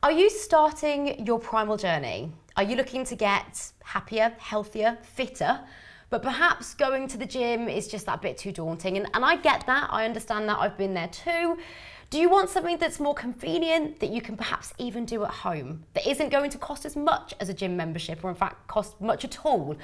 Are you starting your primal journey? Are you looking to get happier, healthier, fitter? But perhaps going to the gym is just that bit too daunting. And I get that, I understand that, I've been there too. Do you want something that's more convenient, that you can perhaps even do at home, that isn't going to cost as much as a gym membership, or in fact cost much at all?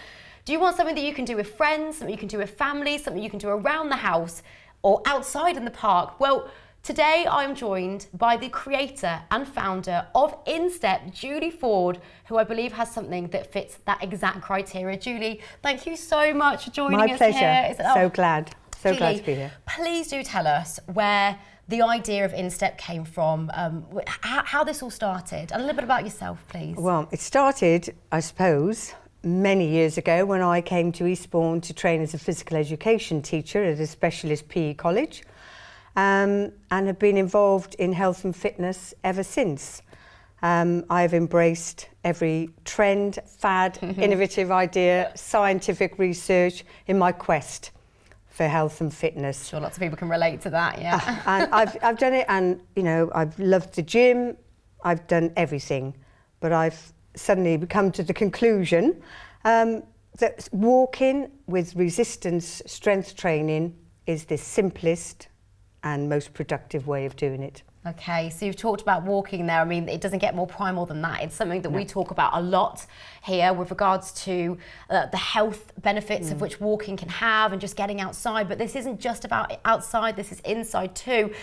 Do you want something that you can do with friends, something you can do with family, something you can do around the house or outside in the park? Well, today I'm joined by the creator and founder of Instepp, Julie Ford, who I believe has something that fits that exact criteria. Julie, thank you so much for joining us here. My pleasure. So glad. Julie, glad to be here. Please do tell us where the idea of Instepp came from, how this all started, and a little bit about yourself, please. Well, it started, I suppose, many years ago when I came to Eastbourne to train as a physical education teacher at a specialist PE college. And have been involved in health and fitness ever since. I've embraced every trend, fad, innovative idea, scientific research in my quest for health and fitness. Sure, lots of people can relate to that, yeah. And I've done it, and you know, I've loved the gym, I've done everything, but I've suddenly come to the conclusion that walking with resistance strength training is the simplest and most productive way of doing it. Okay, so you've talked about walking there. I mean, it doesn't get more primal than that. It's something that we talk about a lot here with regards to the health benefits of which walking can have and just getting outside. But this isn't just about outside, this is inside too.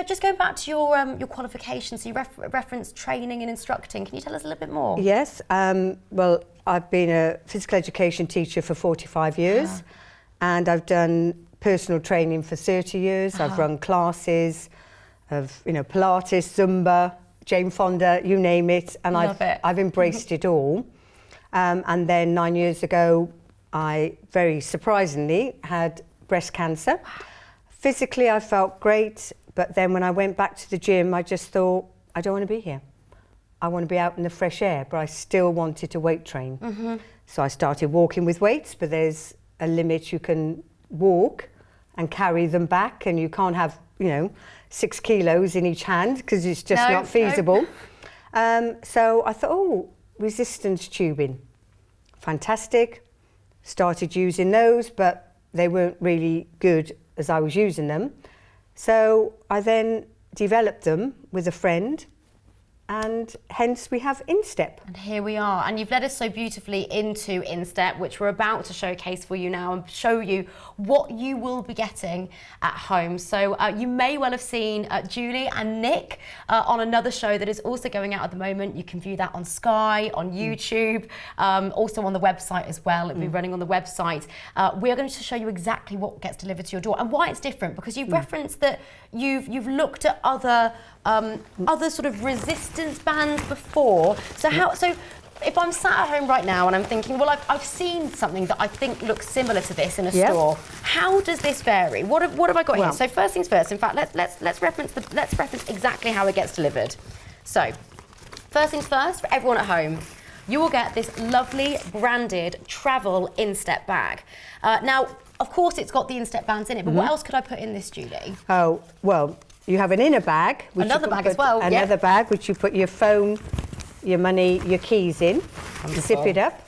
Just going back to your qualifications, so you referenced training and instructing. Can you tell us a little bit more? Yes, well, I've been a physical education teacher for 45 years and I've done personal training for 30 years. I've run classes of, you know, Pilates, Zumba, Jane Fonda, you name it, and I've embraced it all. And then 9 years ago, I very surprisingly had breast cancer. Physically, I felt great, but then when I went back to the gym, I just thought, I don't want to be here. I want to be out in the fresh air, but I still wanted to weight train. So I started walking with weights, but there's a limit. You can walk and carry them back, and you can't have, you know, 6 kilos in each hand because it's just not feasible. So I thought, oh, resistance tubing, fantastic. Started using those, but they weren't really good as I was using them. So I then developed them with a friend, and hence we have Instepp. And here we are, and you've led us so beautifully into Instepp, which we're about to showcase for you now and show you what you will be getting at home. So you may well have seen Julie and Nick on another show that is also going out at the moment. You can view that on Sky, on YouTube, also on the website as well. It'll be running on the website. We're going to show you exactly what gets delivered to your door and why it's different, because you've referenced that you've looked at other sort of resistance bands before. So if I'm sat at home right now and I'm thinking, well, I've seen something that I think looks similar to this in a store. How does this vary? What have I got here? So first things first. In fact, let's reference exactly how it gets delivered. So first things first, for everyone at home, you will get this lovely branded travel Instepp bag. Now, of course, it's got the Instepp bands in it, but what else could I put in this, Julie? Oh, well, you have an inner bag. Another bag as well. Another bag, which you put your phone, your money, your keys in. Wonderful. Zip it up.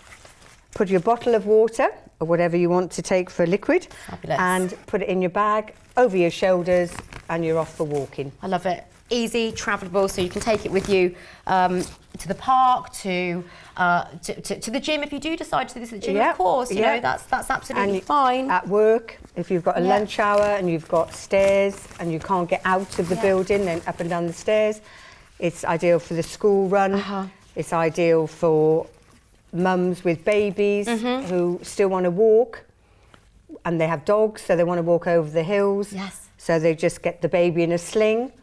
Put your bottle of water, or whatever you want to take for liquid. Fabulous. And put it in your bag, over your shoulders, and you're off for walking. I love it. Easy, travelable, so you can take it with you to the park, to the gym. If you do decide to do this at the gym, of course, you know, that's absolutely fine. At work, if you've got a lunch hour and you've got stairs and you can't get out of the building, then up and down the stairs. It's ideal for the school run. It's ideal for mums with babies who still want to walk, and they have dogs, so they want to walk over the hills. Yes. So they just get the baby in a sling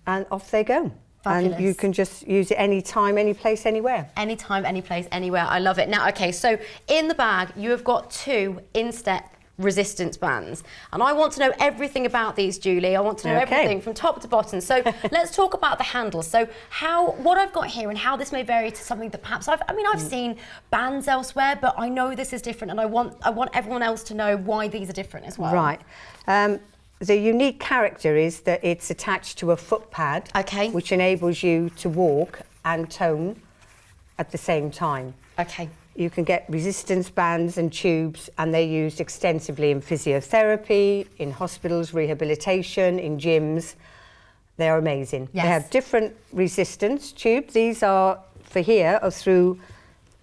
and off they go. Fabulous. And you can just use it anytime, any place, anywhere. Anytime, any place, anywhere. I love it. Now, okay, so in the bag, you have got 2 Instepp resistance bands. And I want to know everything about these, Julie. I want to know everything from top to bottom. So let's talk about the handles. So what I've got here and how this may vary to something that perhaps I've seen bands elsewhere, but I know this is different, and I want everyone else to know why these are different as well. Right. the unique character is that it's attached to a foot pad, Okay. which enables you to walk and tone at the same time. Okay. You can get resistance bands and tubes, and they're used extensively in physiotherapy, in hospitals, rehabilitation, in gyms. They're amazing. Yes. They have different resistance tubes. These are, for here, are through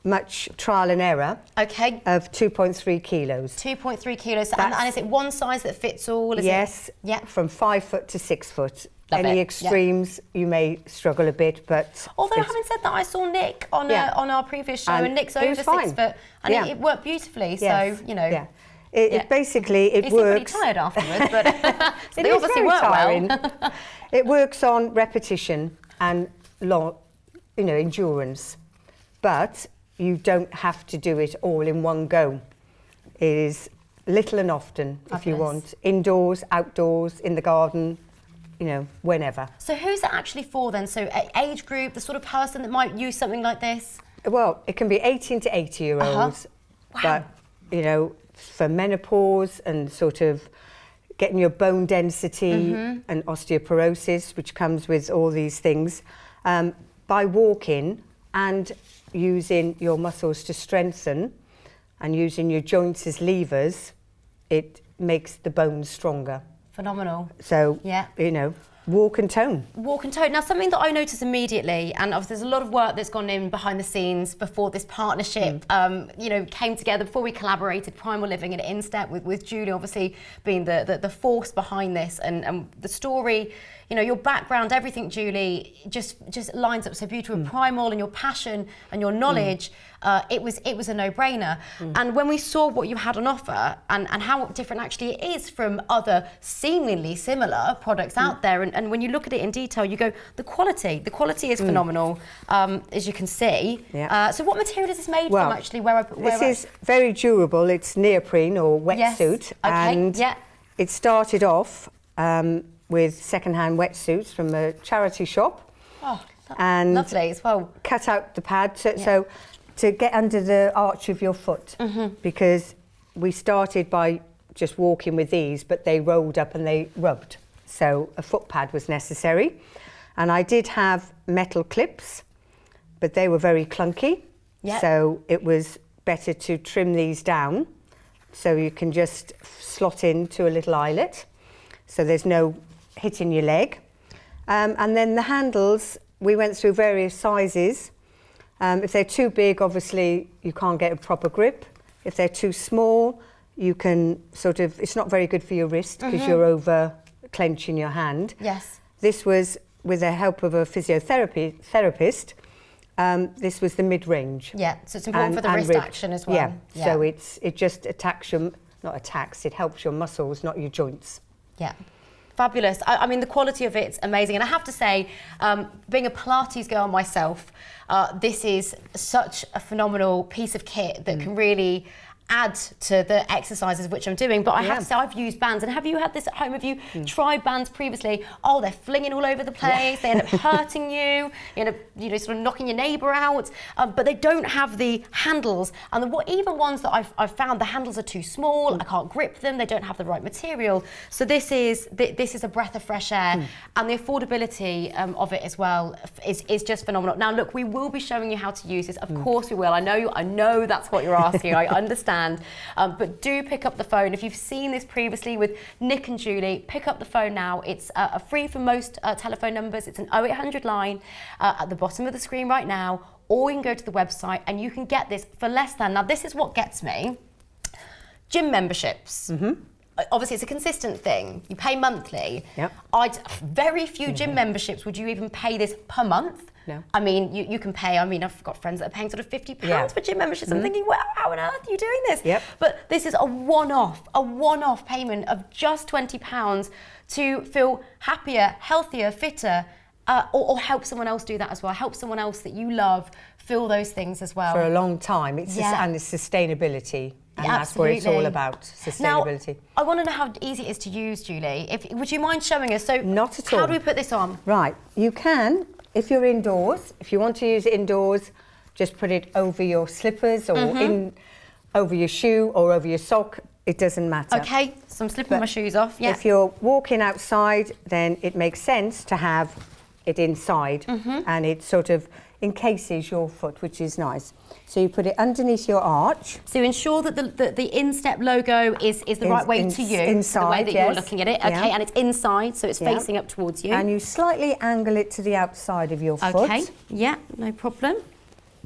much trial and error Okay. of 2.3 kilos. 2.3 kilos. And is it one size that fits all? Is Yes, It? Yeah. from 5 foot to 6 foot. Love Any it, extremes, you may struggle a bit, but... Although, it's- having said that, I saw Nick on on our previous show, And and Nick's it over was 6 fine. foot, and Yeah. it worked beautifully. Yes, So, you know. yeah. It basically, it He seemed pretty works... tired afterwards, but so It they is obviously very work tiring. well. It works on repetition and long, endurance, but you don't have to do it all in one go. It is little and often, if you Fabulous. want, indoors, outdoors, in the garden, whenever. So who's it actually for then? So age group, the sort of person that might use something like this? Well, it can be 18 to 80-year-olds, Wow. but for menopause and sort of getting your bone density and osteoporosis, which comes with all these things, by walking and using your muscles to strengthen and using your joints as levers, it makes the bones stronger. Phenomenal. So, Yeah. walk and tone. Walk and tone. Now, something that I noticed immediately, and obviously there's a lot of work that's gone in behind the scenes before this partnership, came together, before we collaborated, Primal Living and Instepp, with Julie obviously being the force behind this, and the story, your background, everything, Julie, just lines up so beautifully with Primal and your passion and your knowledge. It was a no-brainer. And when we saw what you had on offer and how different actually it is from other seemingly similar products out there, and when you look at it in detail, you go, the quality is phenomenal, as you can see. Yeah. So what material is this made from actually? This is very durable. It's neoprene or Yes. wetsuit. Okay. And Yeah. it started off with second-hand wetsuits from a charity shop. Oh, And lovely as well. cut out the pad so to get under the arch of your foot, because we started by just walking with these, but they rolled up and they rubbed. So a foot pad was necessary. And I did have metal clips, but they were very clunky. Yep. So it was better to trim these down so you can just slot into a little eyelet. So there's no hitting your leg. And then the handles, we went through various sizes. If they're too big, obviously, you can't get a proper grip. If they're too small, you can it's not very good for your wrist because you're over clenching your hand. Yes. This was with the help of a therapist. This was the mid-range. Yeah, so it's important for the wrist rib. action as well. Yeah, so it just it helps your muscles, not your joints. Yeah. Fabulous. I mean, the quality of it's amazing. And I have to say, being a Pilates girl myself, this is such a phenomenal piece of kit that can really add to the exercises which I'm doing. But I have to say, I've used bands. And have you had this at home? Have you tried bands previously? Oh, they're flinging all over the place. They end up hurting you. You end up, sort of knocking your neighbour out. But they don't have the handles. And even ones that I've found, the handles are too small. I can't grip them. They don't have the right material. So this is a breath of fresh air. And the affordability of it as well is just phenomenal. Now, look, we will be showing you how to use this. Of course we will. I know that's what you're asking. I understand. But do pick up the phone. If you've seen this previously with Nick and Julie, pick up the phone now. It's free for most telephone numbers. It's an 0800 line at the bottom of the screen right now, or you can go to the website and you can get this for less than. Now, this is what gets me. Gym memberships. Obviously, it's a consistent thing. You pay monthly. Yep. Very few gym memberships would you even pay this per month. No. I mean, you can pay, I've got friends that are paying sort of £50 for gym memberships. I'm thinking, well, how on earth are you doing this? Yep. But this is a one-off payment of just £20 to feel happier, healthier, fitter, or help someone else do that as well. Help someone else that you love feel those things as well. For a long time. Yeah. And it's sustainability. And Yeah, that's what it's all absolutely. about, sustainability. Now, I want to know how easy it is to use, Julie. Would you mind showing us? So, Not at all. How do we put this on? Right, you can, if you're indoors, if you want to use it indoors, just put it over your slippers or over your shoe or over your sock. it doesn't matter. Okay, so I'm slipping my shoes off. Yeah. If you're walking outside, then it makes sense to have it inside, and it sort of encases your foot, which is nice. So you put it underneath your arch. So ensure that the Instepp logo is the right way to you, inside, the way that you're looking at it. Okay, and it's inside, so it's facing up towards you. And you slightly angle it to the outside of your foot. Okay, yeah, no problem.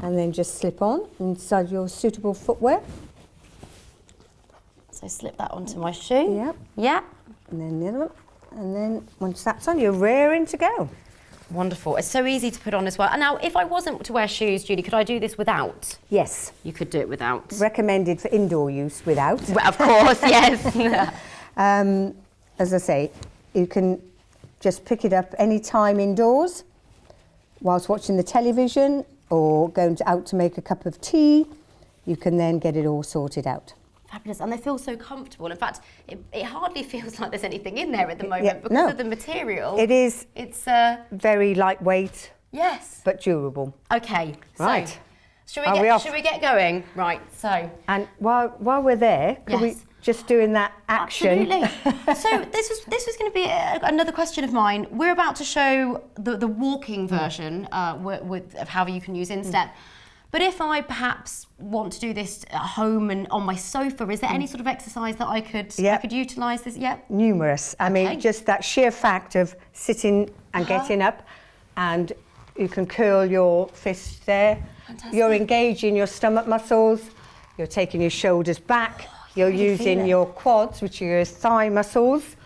And then just slip on inside your suitable footwear. So slip that onto my shoe. Yep. Yeah. And then the other one. And then once that's on, you're raring to go. Wonderful. It's so easy to put on as well. And now, if I wasn't to wear shoes, Julie, could I do this without? Yes. You could do it without. Recommended for indoor use without. Well, of course, yes. As I say, you can just pick it up any time indoors whilst watching the television or going out to make a cup of tea. You can then get it all sorted out. Fabulous, and they feel so comfortable. In fact, it hardly feels like there's anything in there at the moment because of the material. It is. It's very lightweight. Yes. But durable. Okay. Right. So, should we get going? Right. So. And while we're there, can we just doing that action? Absolutely. So this was going to be another question of mine. We're about to show the walking version of how you can use Instepp. But if I perhaps want to do this at home and on my sofa, is there any sort of exercise that I could utilise this? Yeah. Numerous. I mean, just that sheer fact of sitting and getting up, and you can curl your fist there. Fantastic. You're engaging your stomach muscles. You're taking your shoulders back. You're really using your quads, which are your thigh muscles,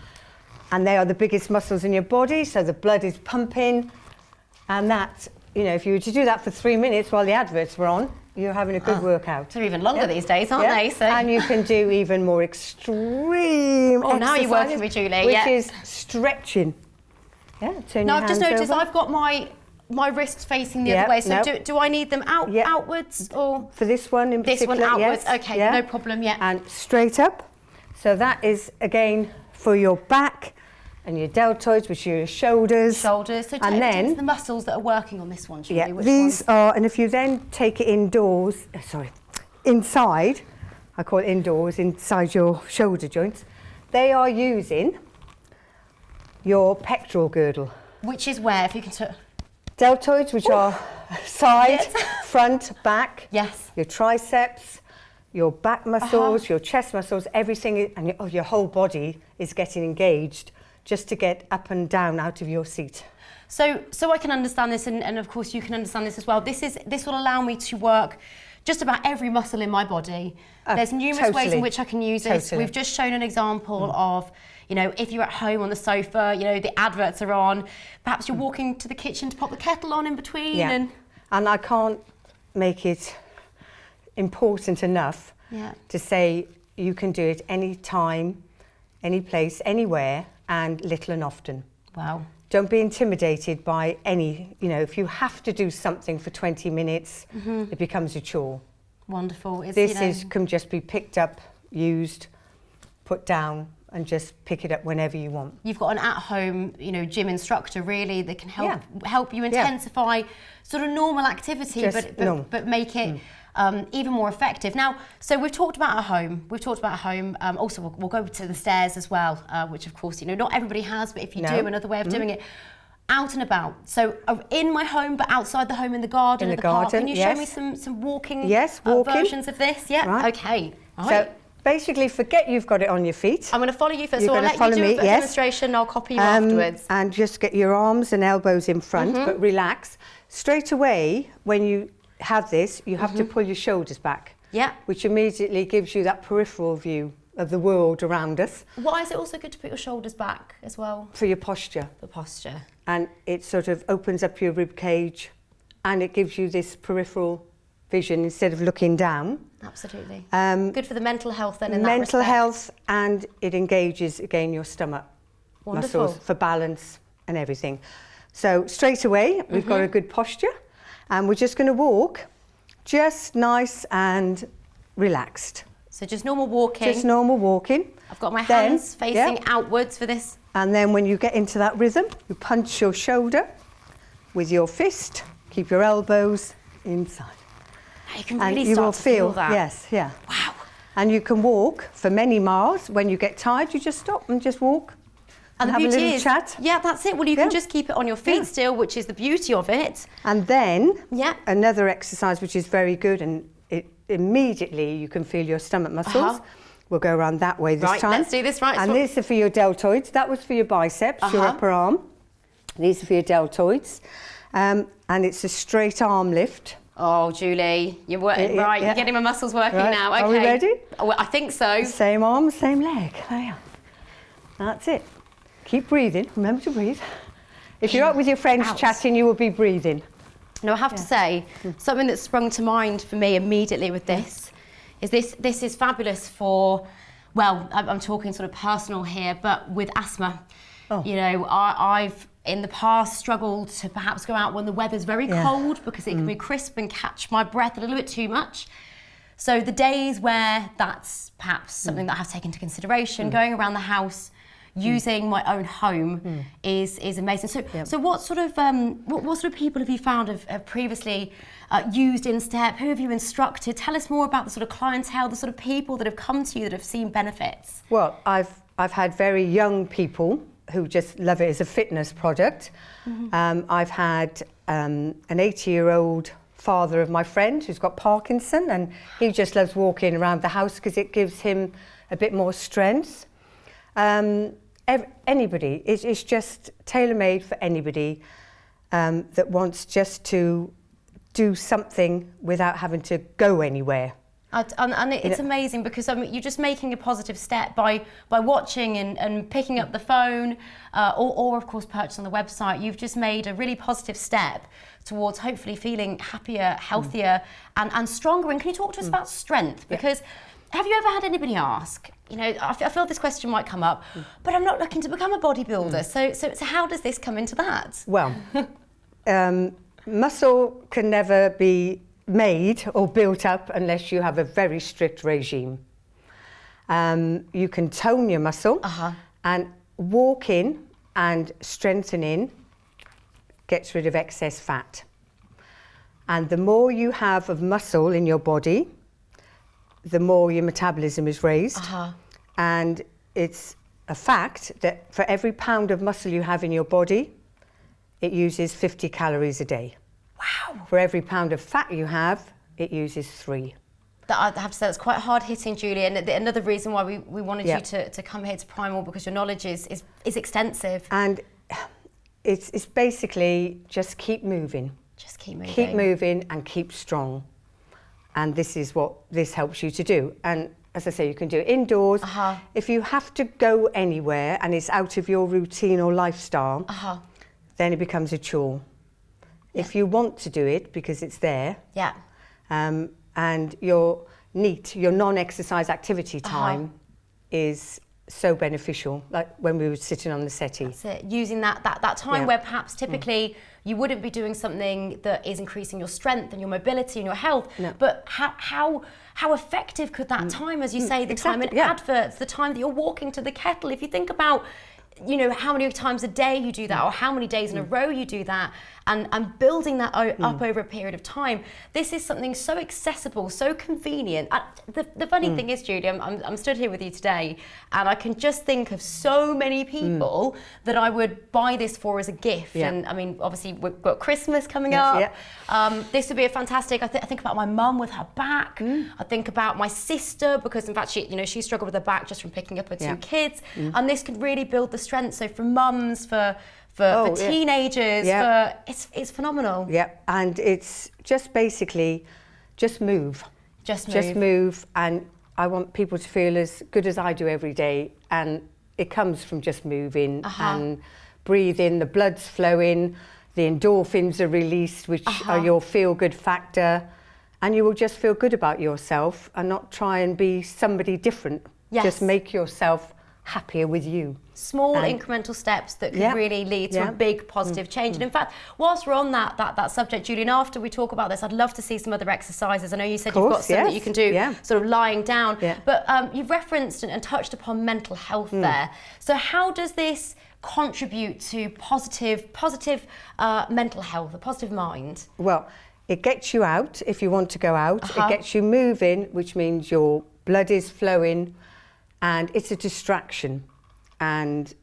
and they are the biggest muscles in your body. So the blood is pumping, and that. You know, if you were to do that for 3 minutes while the adverts were on, you're having a good workout. They're even longer these days, aren't they? So. And you can do even more extreme now you're working with Julie. Which is stretching. Yeah, turn your I've just hands noticed over. I've got my wrists facing the other way. So do I need them outwards or? For this one in particular, this one outwards, yes. okay, no problem, And straight up. So that is, again, for your back. And your deltoids, which are your shoulders. So and then the muscles that are working on this one, Julie. Yeah, these are, and if you then take it indoors, inside, I call it indoors, inside your shoulder joints, they are using your pectoral girdle. Which is where, if you can... Deltoids, which are side, front, back. Yes. Your triceps, your back muscles, your chest muscles, everything, and your whole body is getting engaged just to get up and down out of your seat. So I can understand this, and of course you can understand this as well. This will allow me to work just about every muscle in my body. There's numerous ways in which I can use this. We've just shown an example of, you know, if you're at home on the sofa, you know, the adverts are on, perhaps you're walking to the kitchen to pop the kettle on in between. And I can't make it important enough to say you can do it any time, any place, anywhere, and little and often. Wow. Don't be intimidated by any, you know, if you have to do something for 20 minutes, it becomes a chore. Wonderful. Can just be picked up, used, put down, and just pick it up whenever you want. You've got an at-home, you know, gym instructor really that can help you intensify sort of normal activity, but make it even more effective. Now, so we've talked about at home. Also, we'll go to the stairs as well, which of course, you know, not everybody has, but if you do, another way of doing it. Out and about. So in my home, but outside the home, in the garden, in the park. Can you show me some walking versions of this? Yeah. Right. Okay. Right. So basically, forget you've got it on your feet. I'm going to follow you first. You're So I'll let you do a demonstration. I'll copy you afterwards. And just get your arms and elbows in front, but relax. Straight away, when you have this, you have to pull your shoulders back. Yeah. Which immediately gives you that peripheral view of the world around us. Why is it also good to put your shoulders back as well? For your posture. The posture. And it sort of opens up your rib cage, and it gives you this peripheral vision instead of looking down. Absolutely. Good for the mental health then in that respect. Mental health, and it engages again your stomach muscles for balance and everything. So straight away we've got a good posture, and we're just going to walk just nice and relaxed. So just normal walking. Just normal walking. I've got my hands facing outwards for this. And then when you get into that rhythm, you punch your shoulder with your fist. Keep your elbows inside. You can really start to feel that. Yes, yeah. Wow. And you can walk for many miles. When you get tired, you just stop and just walk. And have a little chat. Yeah, that's it. Well, you can just keep it on your feet still, which is the beauty of it. And then another exercise which is very good, and immediately you can feel your stomach muscles. We'll go around that way this time. Let's do this And these are for your deltoids. That was for your biceps, your upper arm. These are for your deltoids. And it's a straight arm lift. Oh, Julie, you're working right. You're getting my muscles working now. Okay. Are we ready? Oh, I think so. Same arm, same leg. There you are. That's it. Keep breathing. Remember to breathe. If you're out with your friends chatting, you will be breathing. Now, I have to say, something that sprung to mind for me immediately with this is this is fabulous for, well, I'm talking sort of personal here, but with asthma. Oh. You know, I've in the past struggled to perhaps go out when the weather's very cold because it can be crisp and catch my breath a little bit too much. So the days where that's perhaps something that I have to take into consideration, going around the house, using my own home is amazing. So what sort of what sort of people have you found have previously used Instepp? Who have you instructed? Tell us more about the sort of clientele, the sort of people that have come to you that have seen benefits. Well, I've had very young people who just love it as a fitness product. I've had an 80-year-old father of my friend who's got Parkinson, and he just loves walking around the house because it gives him a bit more strength. Anybody, it's just tailor-made for anybody that wants just to do something without having to go anywhere. And it's amazing because you're just making a positive step by watching and picking up the phone or of course purchasing on the website. You've just made a really positive step towards hopefully feeling happier, healthier and stronger. And can you talk to us about strength? Because have you ever had anybody ask, you know, I feel this question might come up, but I'm not looking to become a bodybuilder. So how does this come into that? Well, muscle can never be made or built up unless you have a very strict regime. You can tone your muscle and walking and strengthening gets rid of excess fat. And the more you have of muscle in your body, the more your metabolism is raised. And it's a fact that for every pound of muscle you have in your body, it uses 50 calories a day. Wow. For every pound of fat you have, it uses 3. I have to say that's quite hard hitting, Julie, and another reason why we wanted you to come here to Primal, because your knowledge is extensive. And it's basically just keep moving. Just keep moving. Keep moving and keep strong. And this is what this helps you to do. And as I say, you can do it indoors. If you have to go anywhere and it's out of your routine or lifestyle, then it becomes a chore. If you want to do it because it's there, and your NEAT, your non-exercise activity time, is so beneficial. Like when we were sitting on the settee. That's it. Using that time where perhaps typically you wouldn't be doing something that is increasing your strength and your mobility and your health. But how effective could that time, as you say, the time in adverts, the time that you're walking to the kettle, if you think about, you know, how many times a day you do that or how many days in a row you do that, and building that up over a period of time. This is something so accessible, so convenient. The funny thing is, Julie, I'm stood here with you today and I can just think of so many people that I would buy this for as a gift. And I mean, obviously we've got Christmas coming up. This would be a fantastic, I think about my mum with her back. I think about my sister, because in fact she struggled with her back just from picking up her 2 kids. And this could really build the strength. So for mums, for teenagers, it's phenomenal. And it's just basically just move. Just move, and I want people to feel as good as I do every day, and it comes from just moving and breathing, the blood's flowing, the endorphins are released, which are your feel-good factor, and you will just feel good about yourself and not try and be somebody different. Just make yourself happier with you. Small incremental steps that could really lead to a big positive change. And in fact, whilst we're on that subject, Julian, after we talk about this, I'd love to see some other exercises. I know you said you've got some that you can do sort of lying down, but you've referenced and touched upon mental health there. So how does this contribute to positive mental health, a positive mind? Well, it gets you out if you want to go out. It gets you moving, which means your blood is flowing, and it's a distraction. And,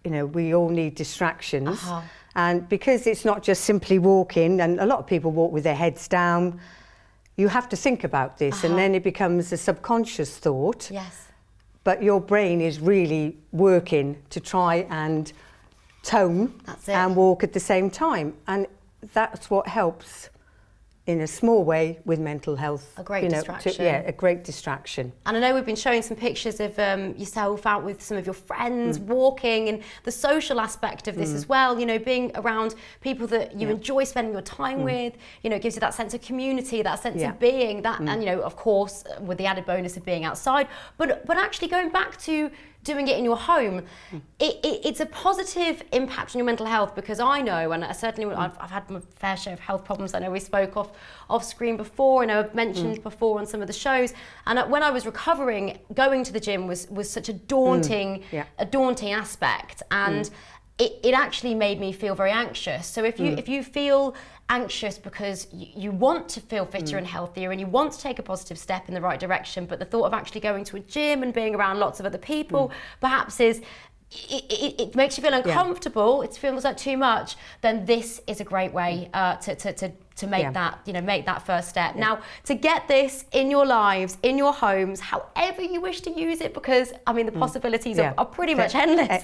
you know, we all need distractions. And because it's not just simply walking, and a lot of people walk with their heads down, you have to think about this, and then it becomes a subconscious thought. Yes. But your brain is really working to try and tone and walk at the same time. And that's what helps in a small way with mental health. A great distraction. A great distraction. And I know we've been showing some pictures of yourself out with some of your friends walking, and the social aspect of this as well, you know, being around people that you enjoy spending your time with, you know, it gives you that sense of community, that sense of being, that, and, you know, of course, with the added bonus of being outside, but actually going back to doing it in your home, it's a positive impact on your mental health, because I know, and certainly I've had my fair share of health problems. I know we spoke off screen before, and I've mentioned before on some of the shows, and when I was recovering, going to the gym was such a daunting aspect, and it actually made me feel very anxious. So if you feel anxious because you want to feel fitter and healthier, and you want to take a positive step in the right direction, but the thought of actually going to a gym and being around lots of other people perhaps it makes you feel uncomfortable, it feels like too much, then this is a great way to make that, you know, make that first step. Now, to get this in your lives, in your homes, however you wish to use it, because I mean the possibilities are pretty much endless,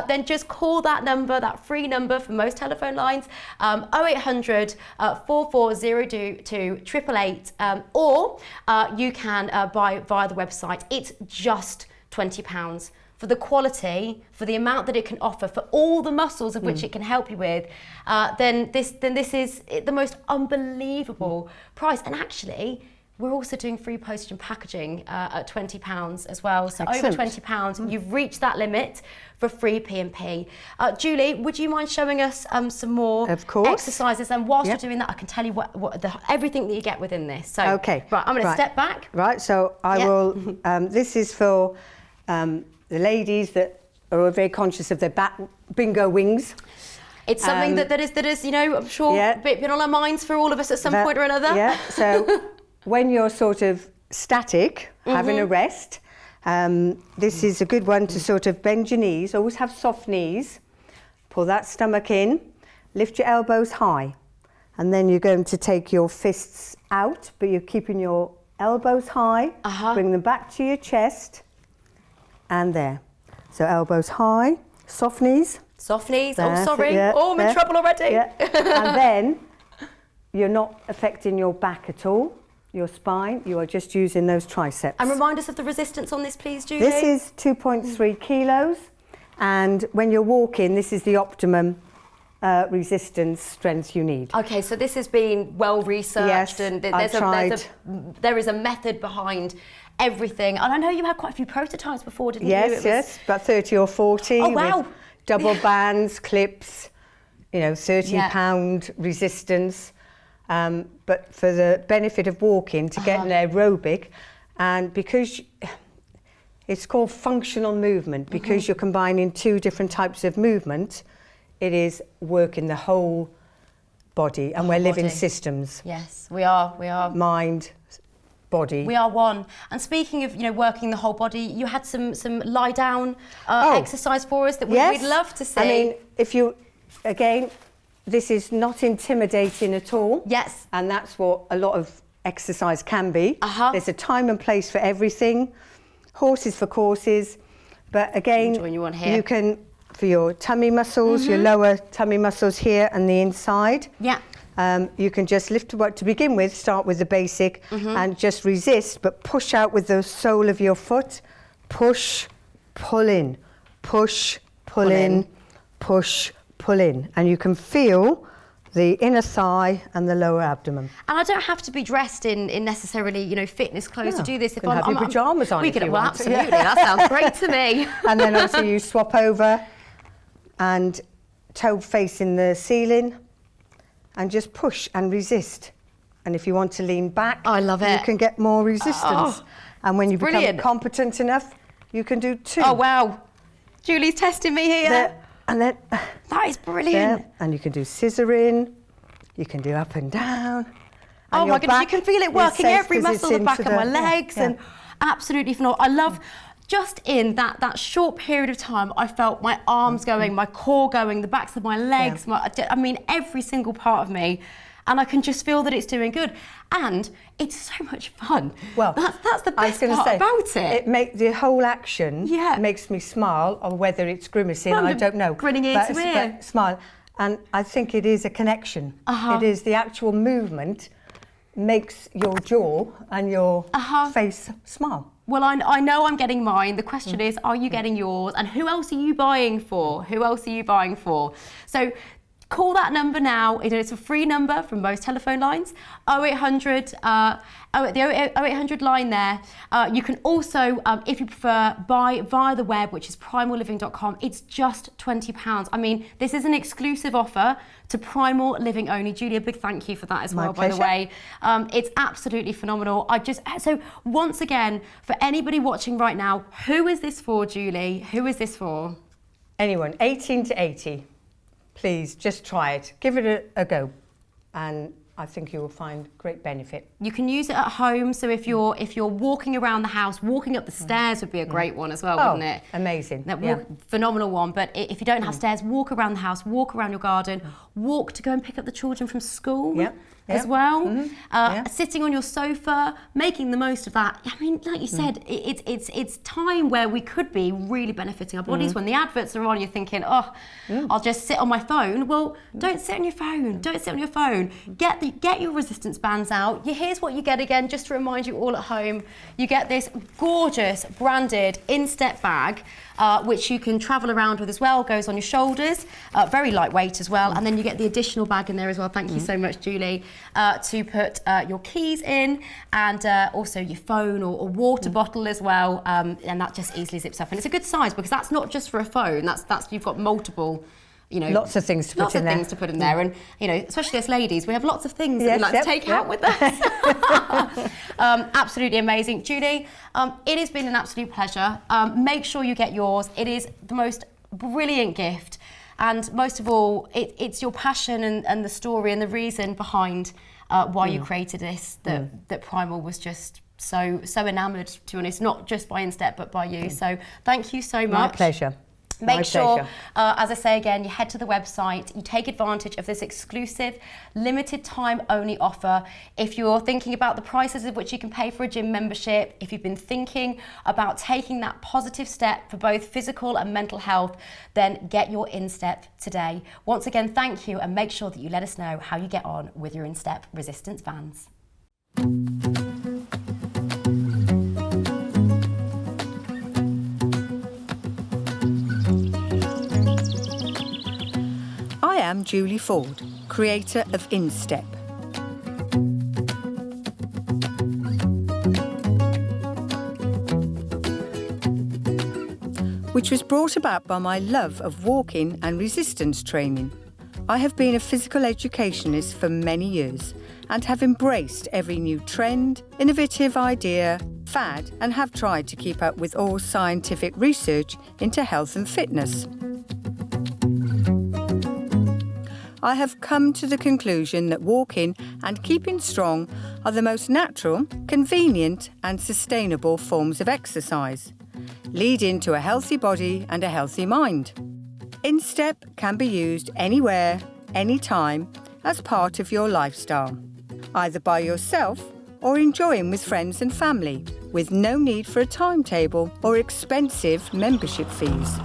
then just call that number, that free number for most telephone lines, 0800 4402 888, or you can buy via the website. It's just £20. For the quality, for the amount that it can offer, for all the muscles of which it can help you with, then this is the most unbelievable price. And actually, we're also doing free postage and packaging at £20 as well. So over £20, you've reached that limit for free P&P. Julie, would you mind showing us some more exercises? And whilst you're doing that, I can tell you everything that you get within this. So, right, I'm going to step back. Right, so I will, this is for the ladies that are very conscious of their back bingo wings. It's something that is, you know, I'm sure been on our minds for all of us at some point or another. Yeah, so when you're sort of static, having a rest, this is a good one to sort of bend your knees, always have soft knees, pull that stomach in, lift your elbows high, and then you're going to take your fists out, but you're keeping your elbows high, bring them back to your chest, and there. So elbows high, soft knees. Soft knees, oh sorry, I'm in trouble already. And then you're not affecting your back at all, your spine, you are just using those triceps. And remind us of the resistance on this, please, Julie. This is 2.3 kilos, and when you're walking, this is the optimum resistance strength you need. Okay, so this has been well researched, and there is a method behind everything. And I know you had quite a few prototypes before, didn't you? Yes, about 30 or 40. Oh, wow. With double bands, clips, you know, 30-pound resistance. But for the benefit of walking, to get an aerobic, and because it's called functional movement, because you're combining two different types of movement, it is working the whole body, and we're living systems. Yes, we are. Mind, body. We are one. And speaking of, you know, working the whole body, you had some lie down exercise for us that we'd love to see. I mean, if you, again, this is not intimidating at all. Yes. And that's what a lot of exercise can be. There's a time and place for everything. Horses for courses. But again, you can, for your tummy muscles, your lower tummy muscles here and the inside. Yeah. You can just lift, to begin with, start with the basic and just resist, but push out with the sole of your foot. Push, pull in, push, pull in, push, pull in. And you can feel the inner thigh and the lower abdomen. And I don't have to be dressed in necessarily, you know, fitness clothes to do this. If I'm your pyjamas on, absolutely, that sounds great to me. And then also you swap over and toe facing the ceiling, and just push and resist. And if you want to lean back, I love it. You can get more resistance. And when you become competent enough, you can do 2. Oh wow, Julie's testing me here. And then that is brilliant. And you can do scissoring, you can do up and down. Oh my goodness, you can feel it working every muscle, the back of my legs, and absolutely phenomenal. I love just in that short period of time, I felt my arms going, my core going, the backs of my legs, I mean, every single part of me. And I can just feel that it's doing good. And it's so much fun. Well, that's the best part about it. The whole action makes me smile, or whether it's grimacing, I don't know. Grinning ear to ear. But smile. And I think it is a connection. It is the actual movement makes your jaw and your face smile. Well, I know I'm getting mine. The question is, are you getting yours? And who else are you buying for? Who else are you buying for? So call that number now. It's a free number from most telephone lines. 0800, the 0800 line there. You can also, if you prefer, buy via the web, which is primalliving.com. It's just £20. I mean, this is an exclusive offer to Primal Living only. Julie, a big thank you for that as well, by the way. It's absolutely phenomenal. So once again, for anybody watching right now, who is this for, Julie? Who is this for? Anyone, 18 to 80. Please, just try it. Give it a go. And I think you will find great benefit. You can use it at home. So if you're walking around the house, walking up the stairs would be a great one as well, wouldn't it? Amazing. Phenomenal one. But if you don't have stairs, walk around the house, walk around your garden, walk to go and pick up the children from school. As well, sitting on your sofa, making the most of that. I mean, like you said, it's time where we could be really benefiting our bodies. When the adverts are on, you're thinking, I'll just sit on my phone. Well, don't sit on your phone. Don't sit on your phone. Get your resistance bands out. Here's what you get again, just to remind you all at home. You get this gorgeous branded Instepp bag, which you can travel around with as well. Goes on your shoulders, very lightweight as well. And then you get the additional bag in there as well. Thank you so much, Julie. To put your keys in, and also your phone or water bottle as well, and that just easily zips up. And it's a good size, because that's not just for a phone. That's you've got multiple, lots of things to put in there. Lots of things to put in there, and especially as ladies, we have lots of things that we like to take out with us. Absolutely amazing, Julie. It has been an absolute pleasure. Make sure you get yours. It is the most brilliant gift. And most of all, it's your passion and the story and the reason behind why you created this, that Primal was just so enamoured, to be honest, not just by Instepp, but by you. So thank you so much. My pleasure. Make sure, as I say again, you head to the website, you take advantage of this exclusive, limited time only offer. If you're thinking about the prices of which you can pay for a gym membership, if you've been thinking about taking that positive step for both physical and mental health, then get your Instepp today. Once again, thank you, and make sure that you let us know how you get on with your Instepp resistance bands. I am Julie Ford, creator of Instepp. Which was brought about by my love of walking and resistance training. I have been a physical educationist for many years and have embraced every new trend, innovative idea, fad, and have tried to keep up with all scientific research into health and fitness. I have come to the conclusion that walking and keeping strong are the most natural, convenient and sustainable forms of exercise, leading to a healthy body and a healthy mind. Instepp can be used anywhere, anytime, as part of your lifestyle, either by yourself or enjoying with friends and family, with no need for a timetable or expensive membership fees.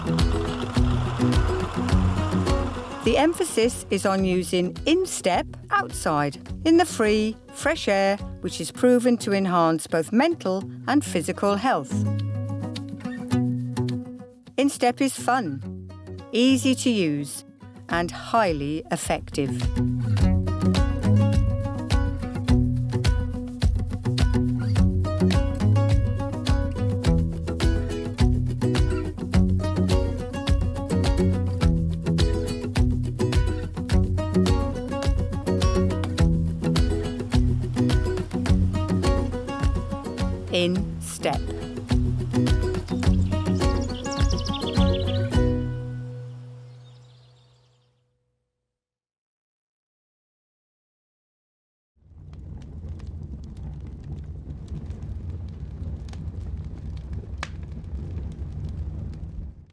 The emphasis is on using Instepp outside, in the free, fresh air, which is proven to enhance both mental and physical health. Instepp is fun, easy to use, and highly effective. Instepp.